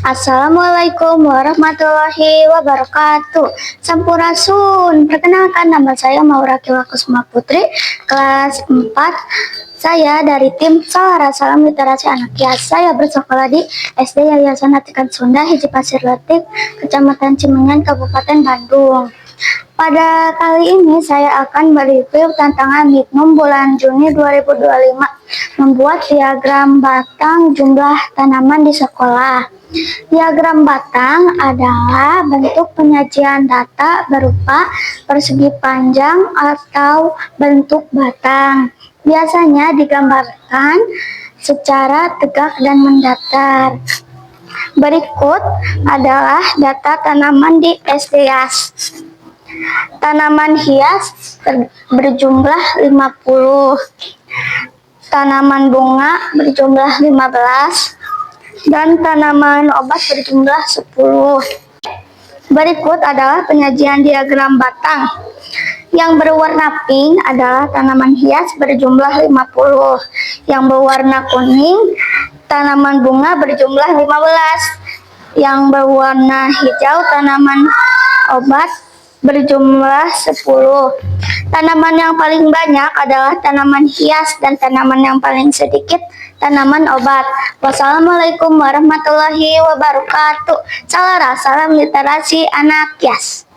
Assalamualaikum warahmatullahi wabarakatuh. Sampurasun. Perkenalkan, nama saya Maura Kiwa Kusuma Putri, kelas 4. Saya dari tim Salara Salam Literasi Anak Kias. Saya bersekolah di SD Yayasan Atikan Sunda, Hiji Pasir Letik, Kecamatan Cimenyan, Kabupaten Bandung. Pada kali ini saya akan mereview tantangan Bitnum bulan Juni 2025, membuat diagram batang jumlah tanaman di sekolah. Diagram batang adalah bentuk penyajian data berupa persegi panjang atau bentuk batang. Biasanya digambarkan secara tegak dan mendatar. Berikut adalah data tanaman di SD Yas. Tanaman hias berjumlah 50, tanaman bunga berjumlah 15, dan tanaman obat berjumlah 10. Berikut adalah penyajian diagram batang. Yang berwarna pink adalah tanaman hias berjumlah 50. Yang berwarna kuning, tanaman bunga berjumlah 15. Yang berwarna hijau, tanaman obat berjumlah 10. Tanaman yang paling banyak adalah tanaman hias dan tanaman yang paling sedikit tanaman obat. Wassalamualaikum warahmatullahi wabarakatuh. Salam literasi anak Kias.